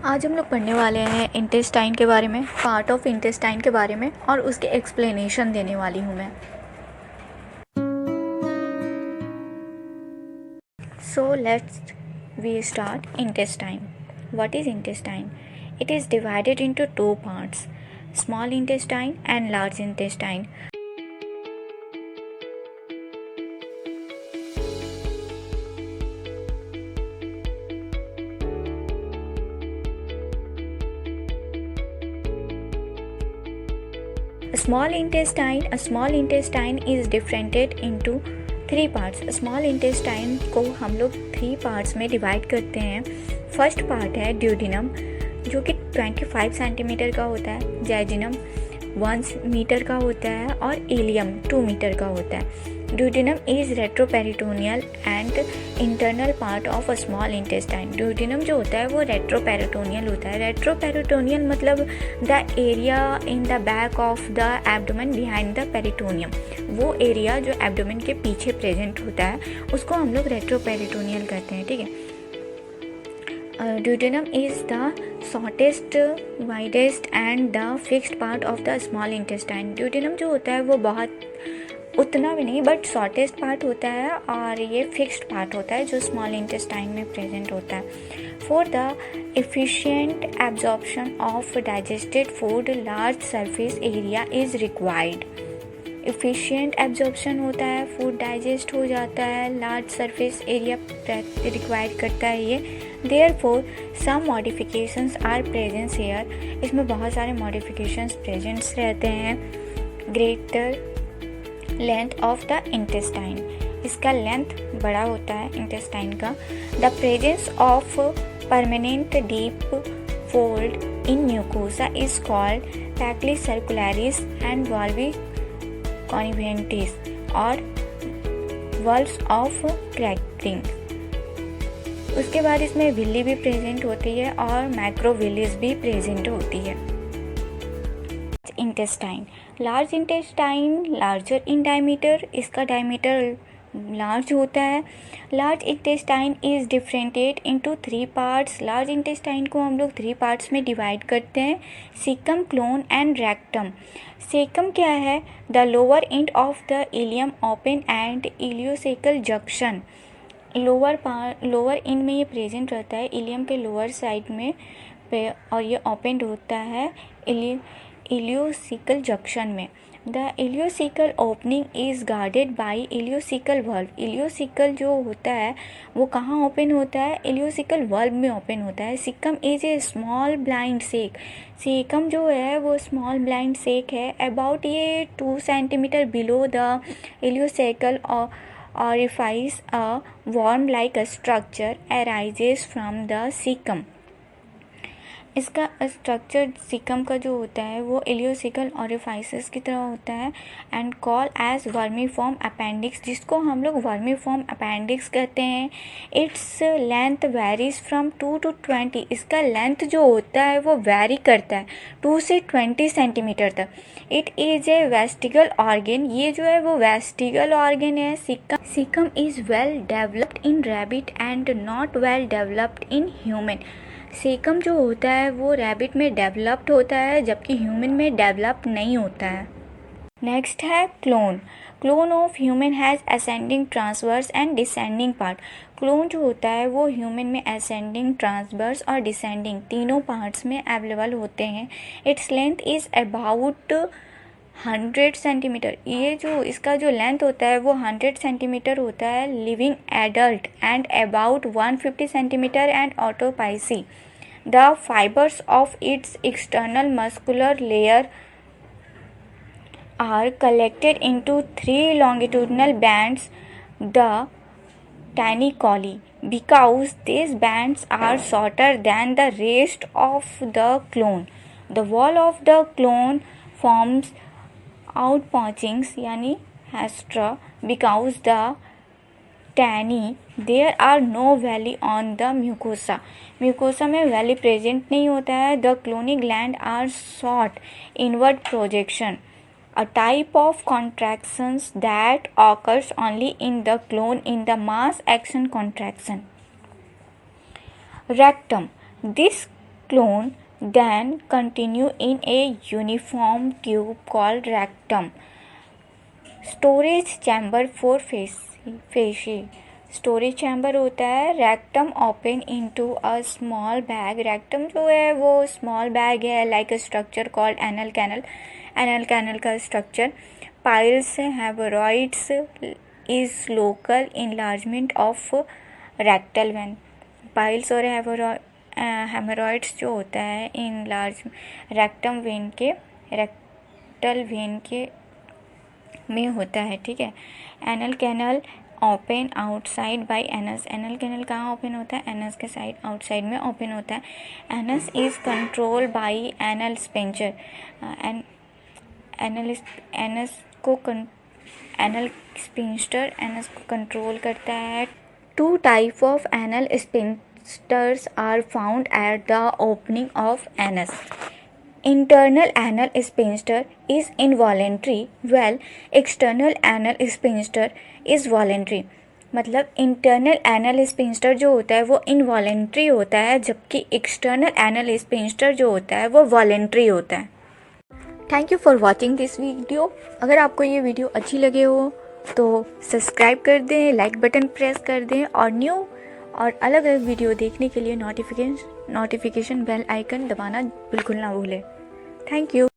आज हम लोग पढ़ने वाले हैं इंटेस्टाइन के बारे में, पार्ट ऑफ इंटेस्टाइन के बारे में, और उसके एक्सप्लेनेशन देने वाली हूँ मैं। So let's we start intestine. What is intestine? It is divided into two parts, small intestine and large intestine. A small intestine is differentiated into three parts. Small intestine को हम लोग थ्री पार्ट्स में divide करते हैं. First part है duodenum, जो कि 25 centimetre का होता है. जैजिनम 1 मीटर का होता है और इलियम 2 मीटर का होता है. Duodenum is retroperitoneal and internal part of a small intestine. Duodenum जो होता है वो रेट्रोपेरिटोनियल होता है. रेट्रोपेरिटोनियल मतलब the area in the back of the abdomen behind the peritoneum. वो एरिया जो एब्डोमेन के पीछे प्रेजेंट होता है उसको हम लोग रेट्रोपेरिटोनियल कहते हैं. ठीक है. Duodenum is the shortest, widest and the fixed part of the small intestine. Duodenum जो होता है वो बहुत उतना भी नहीं बट शॉर्टेस्ट पार्ट होता है और ये फिक्स्ड पार्ट होता है जो स्मॉल इंटेस्टाइन में प्रेजेंट होता है. For the efficient absorption of digested food, large surface area is required. Efficient absorption होता है, फूड डाइजेस्ट हो जाता है, लार्ज सरफेस एरिया रिक्वायर्ड करता है ये. Therefore some modifications are present here. इसमें बहुत सारे मॉडिफिकेशंस प्रेजेंट्स रहते हैं. Greater length of the intestine, इसका लेंथ बड़ा होता है इंटेस्टाइन का. The presence of permanent deep fold in mucosa is called पैक्ली सर्कुलरिस एंड वाल्वी कॉन्वेंटिस और वल्व्स ऑफ क्रैकिंग. उसके बाद इसमें विल्ली भी प्रेजेंट होती है और मैक्रोविलिस भी प्रेजेंट होती है. Intestine, large intestine larger in diameter, इसका डायमीटर लार्ज होता है. Large intestine is differentiated into three parts. Large intestine को हम लोग थ्री पार्ट्स में डिवाइड करते हैं, caecum, clone and rectum. Caecum क्या है? The lower end of the ilium open and ileocaecal junction. Lower and में ये प्रेजेंट रहता है, इलियम के लोअर साइड में और ये ओपन होता है इलियोसेकल जंक्शन में. The ileocaecal opening is guarded by ileocaecal valve. Ileocaecal जो होता है वो कहाँ ओपन होता है? इलियोसेकल वल्व में ओपन होता है. Caecum is a small blind sac. Caecum जो है वो स्मॉल ब्लाइंड सेक है. अबाउट ये 2 centimetre below the ileocaecal orifice, a worm-like structure arises from the cecum. इसका स्ट्रक्चर सिकम का जो होता है वो इलियोसेकल ओरिफाइसिस की तरह होता है and call as vermiform appendix, जिसको हम लोग वर्मीफॉर्म अपेंडिक्स कहते हैं. Its length varies from 2 to 20. इसका लेंथ जो होता है वो वेरी करता है 2 से 20 सेंटीमीटर तक. It is a vestigial organ. ये जो है वो वेस्टिगल ऑर्गन है. Caecum is well developed in rabbit and not well developed in human. Caecum जो होता है वो रैबिट में डेवलप्ड होता है जबकि ह्यूमन में डेवलप्ड नहीं होता है. नेक्स्ट है clone. Clone of human has ascending, transverse and descending part. Clone जो होता है वो ह्यूमन में असेंडिंग, ट्रांसवर्स और डिसेंडिंग तीनों पार्ट्स में अवेलेबल होते हैं. Its length is about 100 centimetre. ये जो इसका जो लेंथ होता है वो 100 सेंटीमीटर होता है. Living adult and about 150 centimetre and autopsy. The fibers of its external muscular layer are collected into 3 longitudinal bands, the tanicoly, because these bands are shorter than the rest of the clone. The wall of the clone forms outpouchings यानी hastra because the taeniae there are no villi on the mucosa. Mucosa में villi present नहीं होता है. The colonic gland are short inward projection, a type of contractions that occurs only in the colon in the mass action contraction. Rectum. This clone then continue in a uniform tube called rectum. Storage chamber for fasciae. Storage chamber होता है. Rectum open into a small bag. Rectum जो है वो small bag है, like a structure called anal canal. Anal canal का structure. Piles haemorrhoids is local enlargement of rectal vein. Piles और haemorrhoids जो होता है इनलार्ज रेक्टम वेन के, रेक्टल वेन के में होता है. ठीक है. Anal canal open outside by anus. Anal canal कहाँ ओपन होता है? एनस के साइड, आउटसाइड में ओपन होता है. Anus is control by anal sphincter. Anal को कंट्रोल करता है. Two type of anal sphincters are found at the opening of anus. Internal anal sphincter is involuntary, while external anal sphincter is voluntary. मतलब internal anal sphincter जो होता है वो involuntary होता है, जबकि एक्सटर्नल एनल स्पिंस्टर जो होता है वो वॉलेंट्री होता है. Thank you for watching this video. अगर आपको ये वीडियो अच्छी लगे हो तो सब्सक्राइब कर दें, लाइक बटन प्रेस कर दें और न्यू और अलग अलग वीडियो देखने के लिए नोटिफिकेशन बेल आइकन दबाना बिल्कुल ना भूलें. Thank you.